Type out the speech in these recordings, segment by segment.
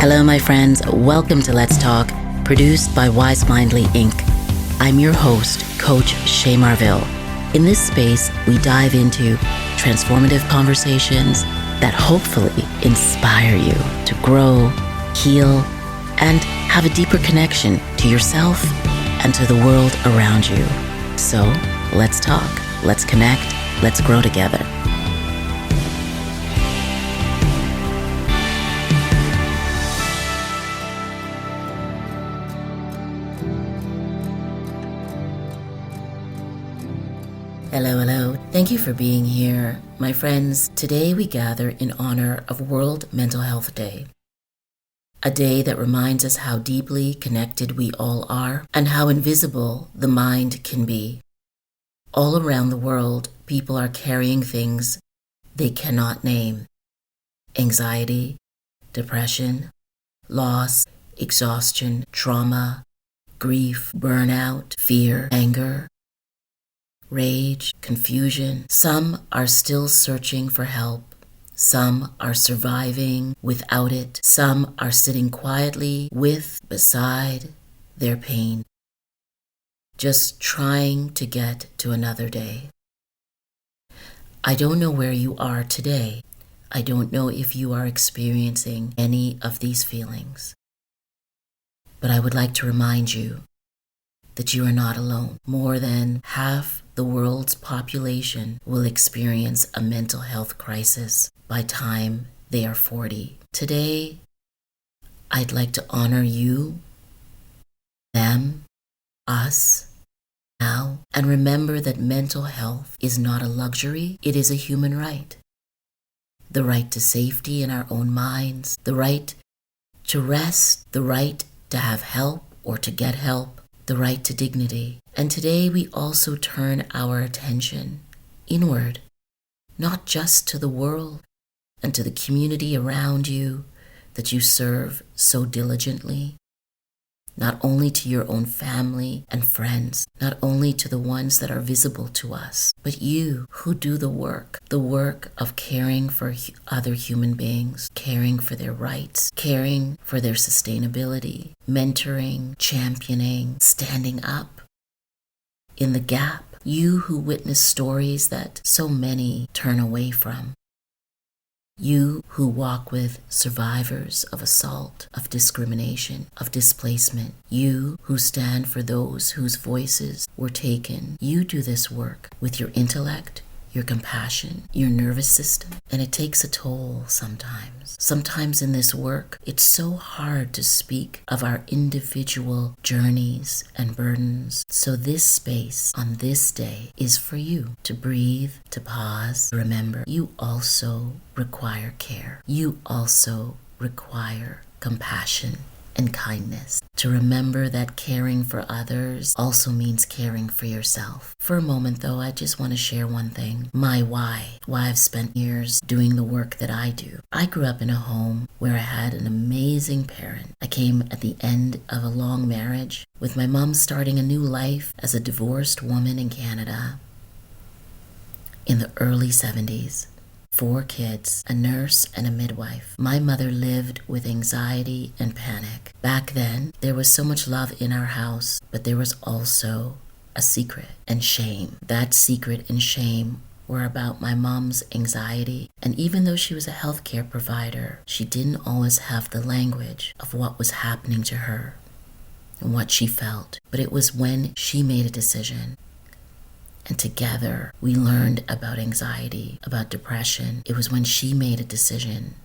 Hello, my friends. Welcome to Let's Talk, produced by Wise Mindly Inc. I'm your host, Coach Che Marville. In this space, we dive into transformative conversations that hopefully inspire you to grow, heal, and have a deeper connection to yourself and to the world around you. So, let's talk, let's connect, let's grow together. Hello. Thank you for being here. My friends, today we gather in honor of World Mental Health Day. A day that reminds us how deeply connected we all are and how invisible the mind can be. All around the world, people are carrying things they cannot name. Anxiety, depression, loss, exhaustion, trauma, grief, burnout, fear, anger, rage, confusion. Some are still searching for help. Some are surviving without it. Some are sitting quietly beside their pain, just trying to get to another day. I don't know where you are today. I don't know if you are experiencing any of these feelings. But I would like to remind you that you are not alone. More than half the world's population will experience a mental health crisis by time they are 40. Today, I'd like to honor you, them, us, now, and remember that mental health is not a luxury, it is a human right. The right to safety in our own minds, the right to rest, the right to have help or to get help, the right to dignity. And today we also turn our attention inward, not just to the world and to the community around you that you serve so diligently, not only to your own family and friends, not only to the ones that are visible to us, but you who do the work of caring for other human beings, caring for their rights, caring for their sustainability, mentoring, championing, standing up in the gap. You who witness stories that so many turn away from. You who walk with survivors of assault, of discrimination, of displacement. You who stand for those whose voices were taken. You do this work with your intellect, your compassion, your nervous system, and it takes a toll sometimes. Sometimes in this work, it's so hard to speak of our individual journeys and burdens. So this space on this day is for you to breathe, to pause, remember you also require care. You also require compassion and kindness. To remember that caring for others also means caring for yourself. For a moment though, I just want to share one thing. My why I've spent years doing the work that I do. I grew up in a home where I had an amazing parent. I came at the end of a long marriage with my mom starting a new life as a divorced woman in Canada in the early 70s. 4 kids, a nurse and a midwife. My mother lived with anxiety and panic. Back then, there was so much love in our house, but there was also a secret and shame. That secret and shame were about my mom's anxiety. And even though she was a healthcare provider, she didn't always have the language of what was happening to her and what she felt. But it was when she made a decision, and together we learned about anxiety, about depression. It was when she made a decision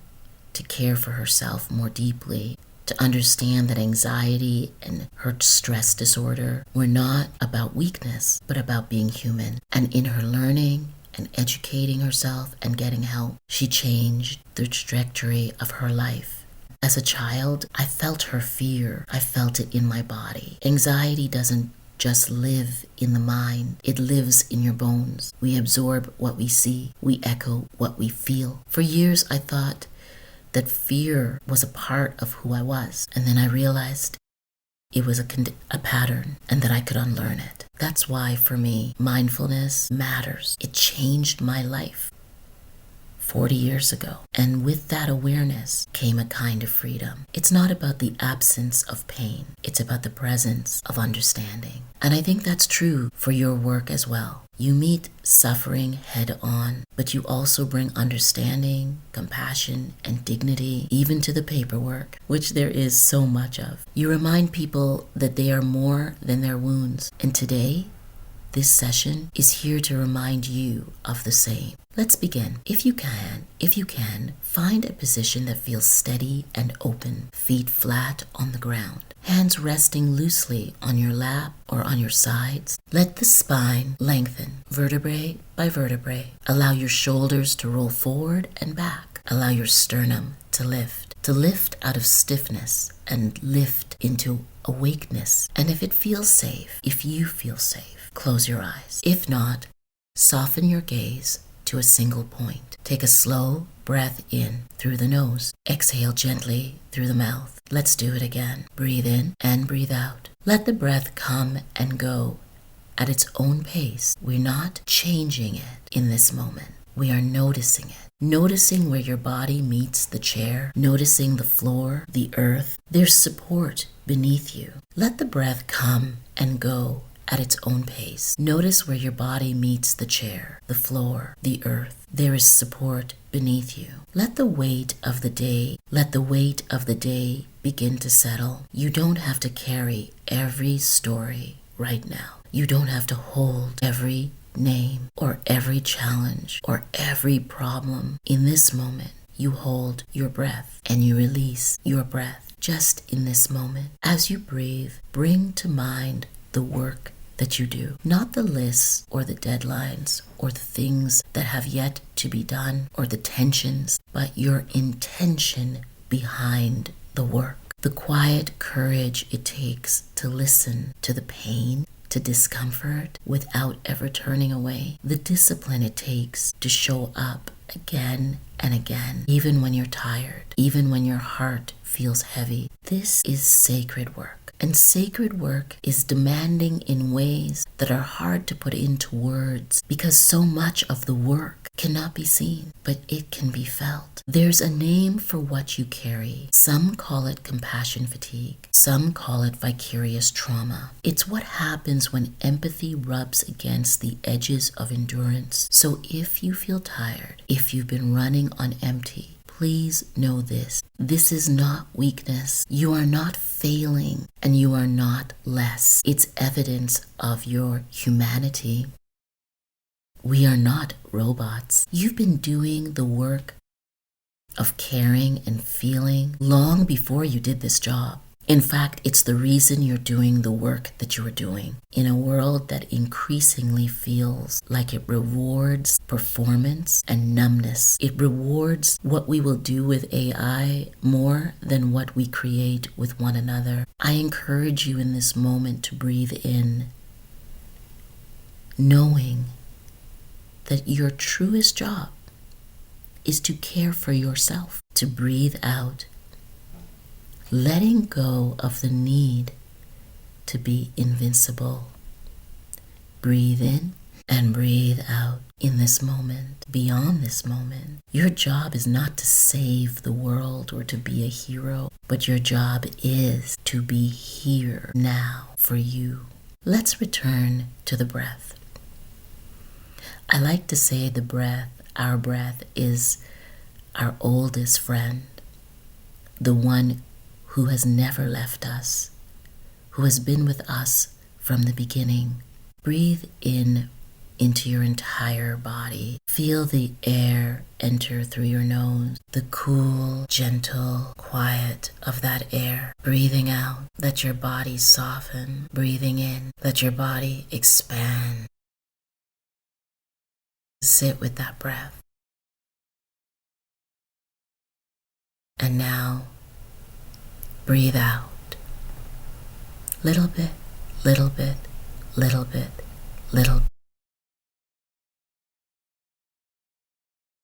to care for herself more deeply, to understand that anxiety and her stress disorder were not about weakness, but about being human. And in her learning and educating herself and getting help, she changed the trajectory of her life. As a child, I felt her fear. I felt it in my body. Anxiety doesn't just live in the mind. It lives in your bones. We absorb what we see. We echo what we feel. For years, I thought that fear was a part of who I was. And then I realized it was a pattern and that I could unlearn it. That's why, for me, mindfulness matters. It changed my life 40 years ago. And with that awareness came a kind of freedom. It's not about the absence of pain. It's about the presence of understanding. And I think that's true for your work as well. You meet suffering head on, but you also bring understanding, compassion, and dignity even to the paperwork, which there is so much of. You remind people that they are more than their wounds. And today, this session is here to remind you of the same. Let's begin. If you can, find a position that feels steady and open, feet flat on the ground, hands resting loosely on your lap or on your sides. Let the spine lengthen, vertebrae by vertebrae. Allow your shoulders to roll forward and back. Allow your sternum to lift out of stiffness and lift into awakeness. And if it feels safe, if you feel safe, close your eyes. If not, soften your gaze to a single point. Take a slow breath in through the nose. Exhale gently through the mouth. Let's do it again. Breathe in and breathe out. Let the breath come and go at its own pace. We're not changing it in this moment. We are noticing it. Noticing where your body meets the chair, noticing the floor, the earth. There's support beneath you. Let the breath come and go at its own pace. Notice where your body meets the chair, the floor, the earth. There is support beneath you. Let the weight of the day begin to settle. You don't have to carry every story right now. You don't have to hold every name or every challenge or every problem. In this moment, you hold your breath and you release your breath just in this moment. As you breathe, bring to mind the work that you do, not the lists or the deadlines or the things that have yet to be done or the tensions, but your intention behind the work. The quiet courage it takes to listen to the pain, to discomfort without ever turning away. The discipline it takes to show up again and again, even when you're tired, even when your heart feels heavy. This is sacred work. And sacred work is demanding in ways that are hard to put into words because so much of the work cannot be seen, but it can be felt. There's a name for what you carry. Some call it compassion fatigue. Some call it vicarious trauma. It's what happens when empathy rubs against the edges of endurance. So if you feel tired, if you've been running on empty, please know this. This is not weakness. You are not failing and you are not less. It's evidence of your humanity. We are not robots. You've been doing the work of caring and feeling long before you did this job. In fact, it's the reason you're doing the work that you are doing in a world that increasingly feels like it rewards performance and numbness. It rewards what we will do with AI more than what we create with one another. I encourage you in this moment to breathe in, knowing that your truest job is to care for yourself, to breathe out, letting go of the need to be invincible. Breathe in and breathe out in this moment, beyond this moment. Your job is not to save the world or to be a hero, but your job is to be here now for you. Let's return to the breath. I like to say the breath, our breath, is our oldest friend, the one who has never left us, who has been with us from the beginning. Breathe in into your entire body. Feel the air enter through your nose, the cool, gentle, quiet of that air. Breathing out, let your body soften. Breathing in, let your body expand. Sit with that breath. And now, breathe out. Little bit, little bit, little bit, little bit.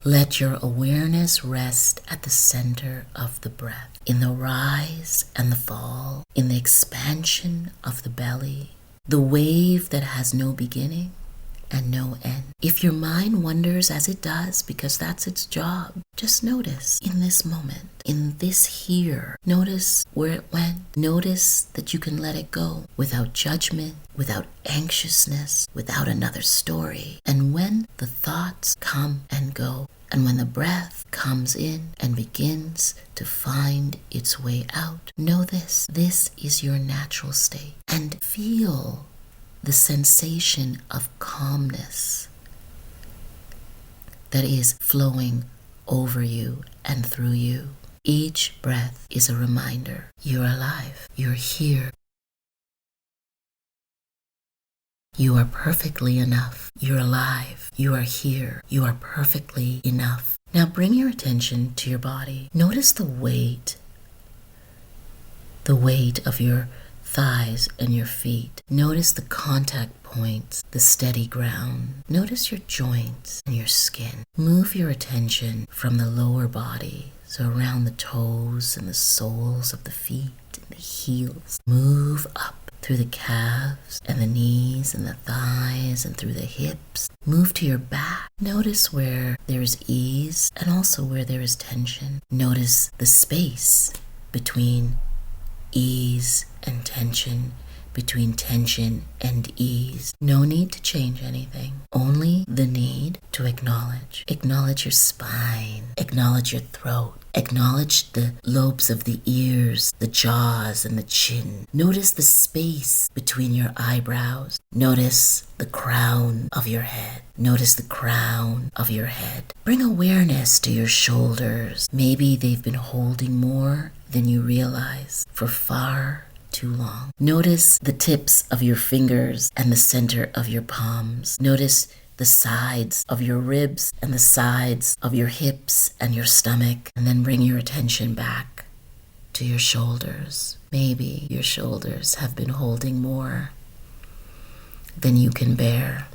Let your awareness rest at the center of the breath, in the rise and the fall, in the expansion of the belly, the wave that has no beginning and no end. If your mind wanders, as it does, because that's its job, just notice in this moment, in this here, notice where it went. Notice that you can let it go without judgment, without anxiousness, without another story. And when the thoughts come and go, and when the breath comes in and begins to find its way out, know this is your natural state. And feel the sensation of calmness that is flowing over you and through you. Each breath is a reminder you're alive, you're here. You are perfectly enough. You're alive. You are here. You are perfectly enough. Now bring your attention to your body. Notice the weight of your thighs and your feet. Notice the contact points, the steady ground. Notice your joints and your skin. Move your attention from the lower body, so around the toes and the soles of the feet and the heels. Move up through the calves and the knees and the thighs and through the hips. Move to your back. Notice where there is ease and also where there is tension. Notice the space between ease and tension, between tension and ease. No need to change anything, only the need to acknowledge. Acknowledge your spine, acknowledge your throat, acknowledge the lobes of the ears, the jaws, and the chin. Notice the space between your eyebrows. Notice the crown of your head. Notice the crown of your head. Bring awareness to your shoulders. Maybe they've been holding more than you realize for far too long. Notice the tips of your fingers and the center of your palms. Notice the sides of your ribs and the sides of your hips and your stomach. And then bring your attention back to your shoulders. Maybe your shoulders have been holding more than you can bear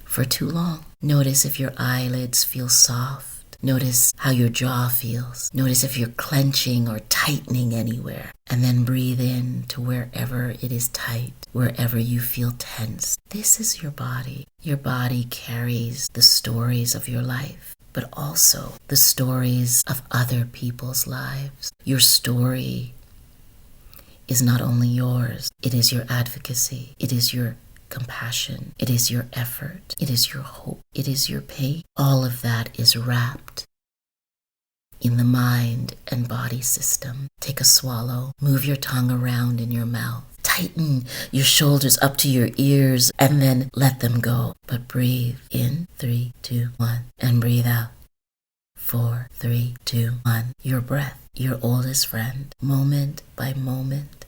for too long. Notice if your eyelids feel soft. Notice how your jaw feels. Notice if you're clenching or tightening anywhere. And then breathe in to wherever it is tight, wherever you feel tense. This is your body. Your body carries the stories of your life, but also the stories of other people's lives. Your story is not only yours, it is your advocacy, it is your compassion, it is your effort, it is your hope, it is your pain. All of that is wrapped in the mind and body system. Take a swallow, move your tongue around in your mouth, tighten your shoulders up to your ears, and then let them go. But breathe in, 3, 2, 1, and breathe out, 4, 3, 2, 1. Your breath, your oldest friend, moment by moment,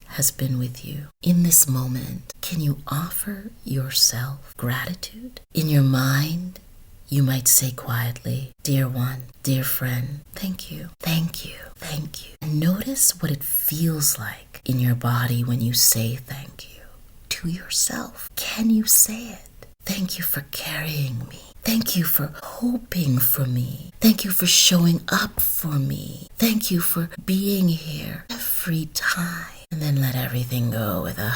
has been with you. In this moment, can you offer yourself gratitude? In your mind, you might say quietly, dear one, dear friend, thank you, thank you, thank you. And notice what it feels like in your body when you say thank you to yourself. Can you say it? Thank you for carrying me. Thank you for hoping for me. Thank you for showing up for me. Thank you for being here every time. And then let everything go with a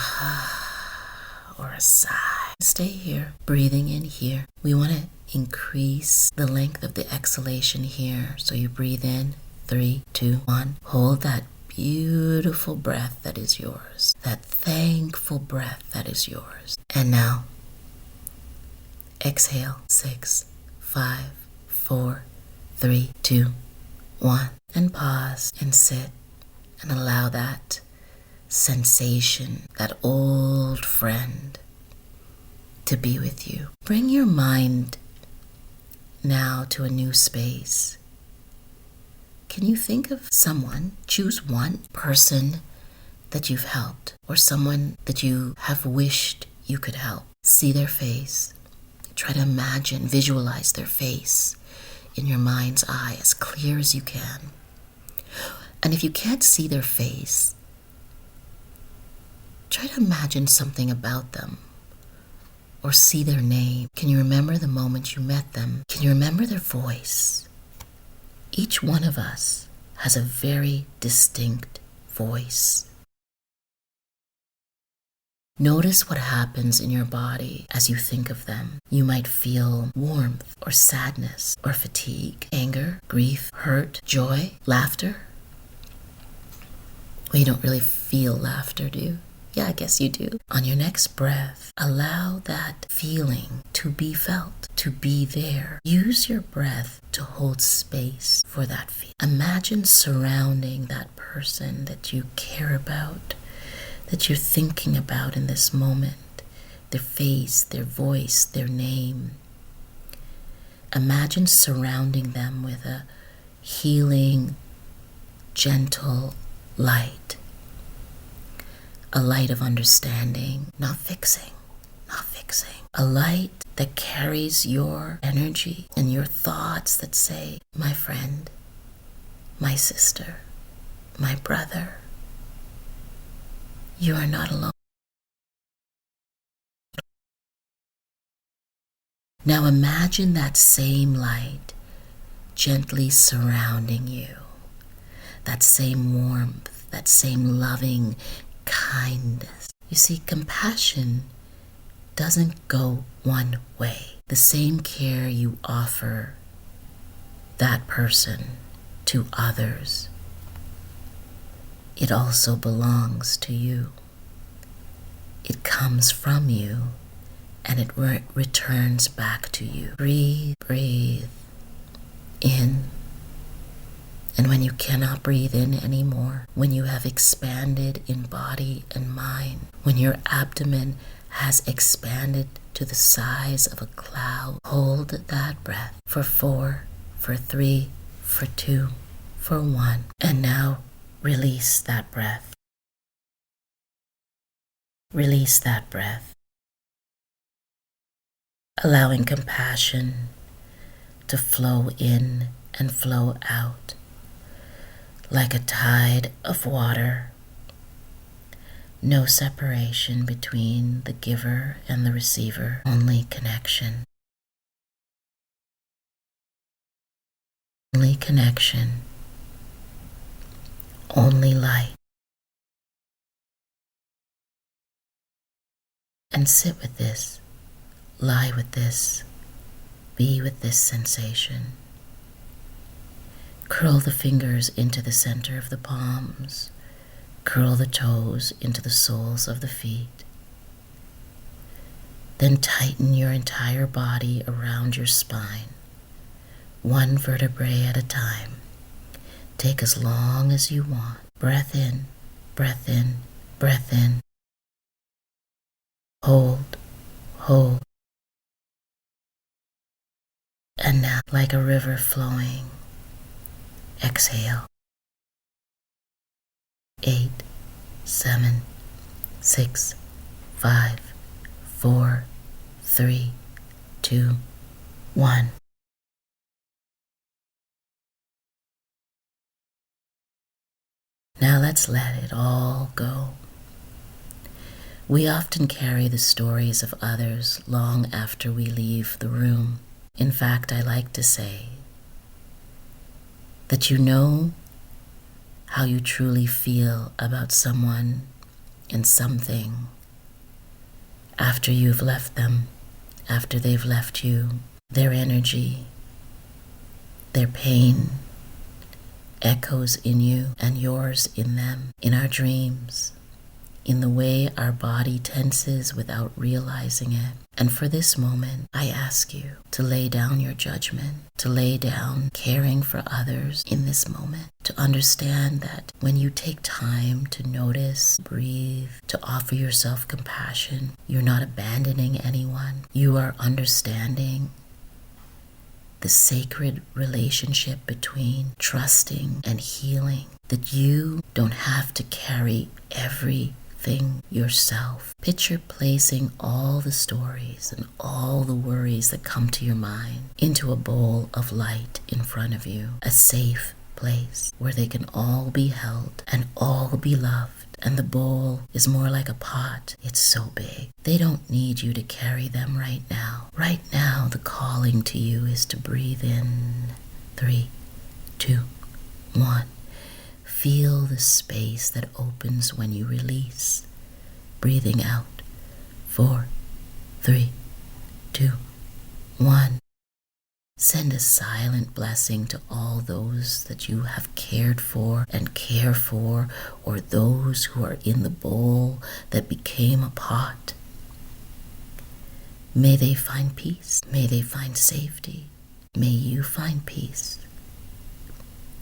or a sigh. Stay here, breathing in here. We want to increase the length of the exhalation here. So you breathe in, 3, 2, 1. Hold that beautiful breath that is yours. That thankful breath that is yours. And now, exhale, 6, 5, 4, 3, 2, 1. And pause and sit and allow that sensation, that old friend, to be with you. Bring your mind now to a new space. Can you think of someone, choose one person that you've helped, or someone that you have wished you could help? See their face. Try to imagine, visualize their face in your mind's eye as clear as you can. And if you can't see their face, try to imagine something about them or see their name. Can you remember the moment you met them? Can you remember their voice? Each one of us has a very distinct voice. Notice what happens in your body as you think of them. You might feel warmth or sadness or fatigue, anger, grief, hurt, joy, laughter. Well, you don't really feel laughter, do you? Yeah, I guess you do. On your next breath, allow that feeling to be felt, to be there. Use your breath to hold space for that feeling. Imagine surrounding that person that you care about, that you're thinking about in this moment, their face, their voice, their name. Imagine surrounding them with a healing, gentle light. A light of understanding, not fixing. A light that carries your energy and your thoughts that say, my friend, my sister, my brother, you are not alone. Now imagine that same light gently surrounding you, that same warmth, that same loving kindness. You see, compassion doesn't go one way. The same care you offer that person to others, it also belongs to you. It comes from you and it returns back to you. Breathe in. And when you cannot breathe in anymore, when you have expanded in body and mind, when your abdomen has expanded to the size of a cloud, hold that breath for 4, for 3, for 2, for 1. And now release that breath. Release that breath. Allowing compassion to flow in and flow out like a tide of water. No separation between the giver and the receiver, only connection. Only connection, only light. And sit with this, lie with this, be with this sensation. Curl the fingers into the center of the palms. Curl the toes into the soles of the feet. Then tighten your entire body around your spine, one vertebrae at a time. Take as long as you want. Breath in, breath in, breath in. Hold, hold. And now, like a river flowing, exhale. 8, 7, 6, 5, 4, 3, 2, 1. Now let's let it all go. We often carry the stories of others long after we leave the room. In fact, I like to say that you know how you truly feel about someone and something after you've left them, after they've left you. Their energy, their pain echoes in you and yours in them, in our dreams, in the way our body tenses without realizing it. And for this moment, I ask you to lay down your judgment, to lay down caring for others in this moment, to understand that when you take time to notice, breathe, to offer yourself compassion, you're not abandoning anyone. You are understanding the sacred relationship between trusting and healing, that you don't have to carry everything yourself. Picture placing all the stories and all the worries that come to your mind into a bowl of light in front of you, a safe place where they can all be held and all be loved. And the bowl is more like a pot. It's so big. They don't need you to carry them right now. Right now, the calling to you is to breathe in. 3, 2, 1. Feel the space that opens when you release. Breathing out, 4, 3, 2, 1. Send a silent blessing to all those that you have cared for and care for, or those who are in the bowl that became a pot. May they find peace. May they find safety. May you find peace.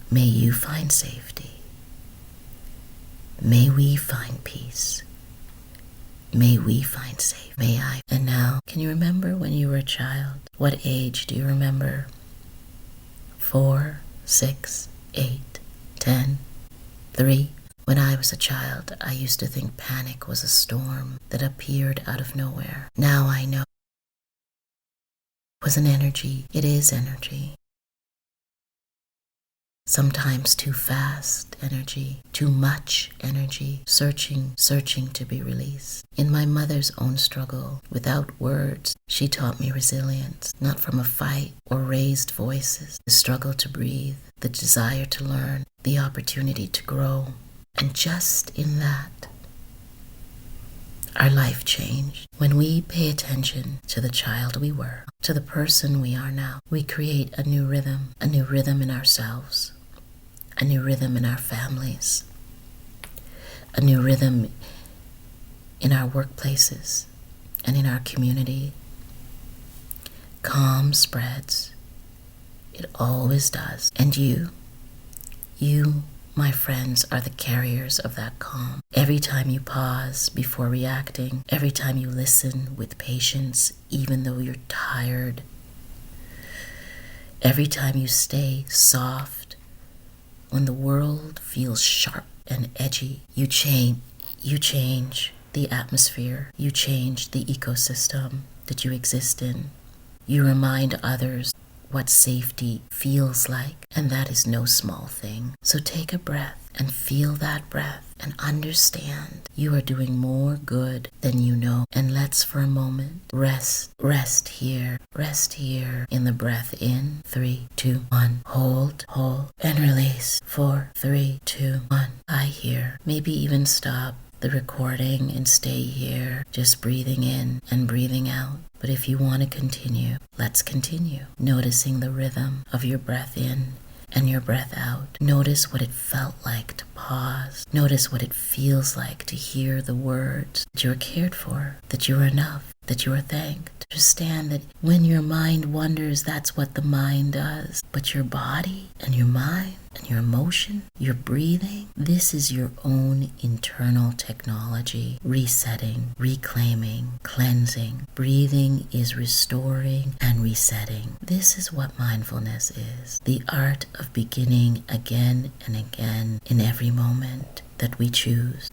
May you find safety. May we find peace. May we find safety. May I. And now, can you remember when you were a child? What age do you remember? 4, 6, 8, 10, 3. When I was a child, I used to think panic was a storm that appeared out of nowhere. Now I know it was an energy. It is energy. Sometimes too fast energy, too much energy, searching to be released. In my mother's own struggle, without words, she taught me resilience, not from a fight or raised voices, the struggle to breathe, the desire to learn, the opportunity to grow. And just in that, our life changed. When we pay attention to the child we were, to the person we are now, we create a new rhythm in ourselves, a new rhythm in our families, a new rhythm in our workplaces and in our community. Calm spreads. It always does. And you, my friends, are the carriers of that calm. Every time you pause before reacting, every time you listen with patience, even though you're tired, every time you stay soft, when the world feels sharp and edgy, you change the atmosphere, you change the ecosystem that you exist in. You remind others what safety feels like, and that is no small thing. So take a breath and feel that breath and understand you are doing more good than you know. And let's for a moment rest here in the breath in. 3, 2, 1. Hold and release. 4, 3, 2, 1. I hear. Maybe even stop the recording and stay here, just breathing in and breathing out. But if you want to continue, let's continue. Noticing the rhythm of your breath in and your breath out. Notice what it felt like to pause. Notice what it feels like to hear the words that you are cared for, that you are enough, that you are thanked. Understand that when your mind wanders, that's what the mind does. But your body and your mind and your emotion, your breathing, this is your own internal technology, resetting, reclaiming, cleansing. Breathing is restoring and resetting. This is what mindfulness is, the art of beginning again and again in every moment that we choose.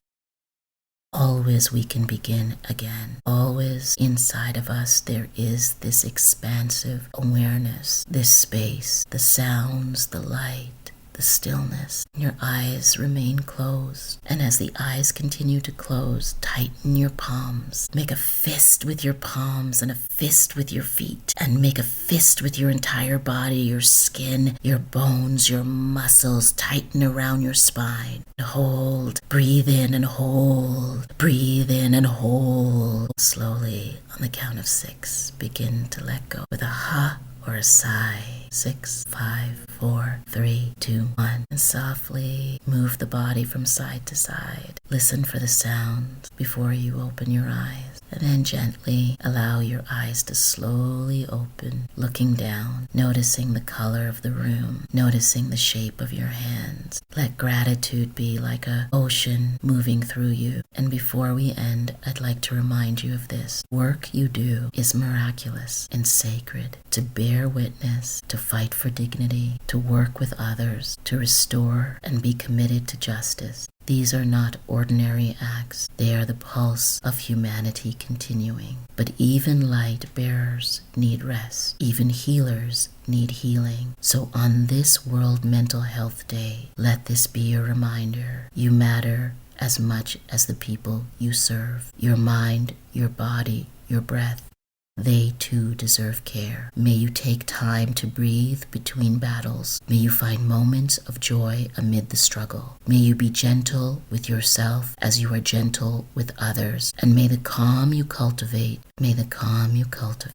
Always we can begin again. Always inside of us there is this expansive awareness, this space, the sounds, the light, the stillness. Your eyes remain closed. And as the eyes continue to close, tighten your palms. Make a fist with your palms and a fist with your feet. And make a fist with your entire body, your skin, your bones, your muscles. Tighten around your spine. Hold. Breathe in and hold. Breathe in and hold. Slowly, on the count of 6, begin to let go with a ha or a sigh. 6, 5, 4, 3, 2, 1. And softly move the body from side to side. Listen for the sounds before you open your eyes. And then gently allow your eyes to slowly open, looking down, noticing the color of the room, noticing the shape of your hands. Let gratitude be like an ocean moving through you. And before we end, I'd like to remind you of this. Work you do is miraculous and sacred. To bear witness, to fight for dignity, to work with others, to restore and be committed to justice. These are not ordinary acts. They are the pulse of humanity continuing. But even light bearers need rest. Even healers need healing. So on this World Mental Health Day, let this be a reminder. You matter as much as the people you serve. Your mind, your body, your breath. They too deserve care. May you take time to breathe between battles. May you find moments of joy amid the struggle. May you be gentle with yourself as you are gentle with others. And may the calm you cultivate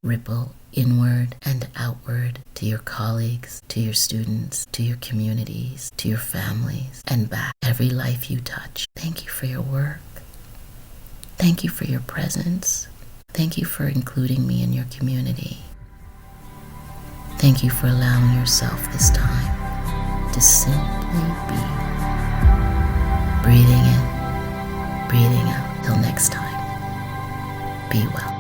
ripple inward and outward to your colleagues, to your students, to your communities, to your families, and back. Every life you touch. Thank you for your work. Thank you for your presence. Thank you for including me in your community. Thank you for allowing yourself this time to simply be. Breathing in, breathing out. Till next time, be well.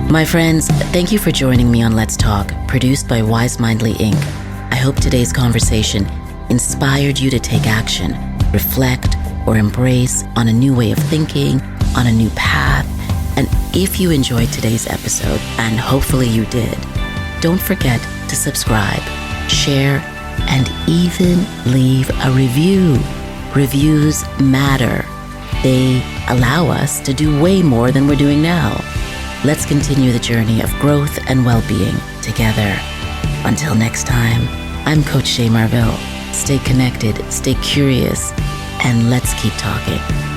My friends, thank you for joining me on Let's Talk, produced by Wise Mindly Inc. I hope today's conversation inspired you to take action, reflect, or embrace on a new way of thinking, on a new path. And if you enjoyed today's episode, and hopefully you did, don't forget to subscribe, share, and even leave a review. Reviews matter. They allow us to do way more than we're doing now. Let's continue the journey of growth and well-being together. Until next time, I'm Coach Che Marville. Stay connected, stay curious, and let's keep talking.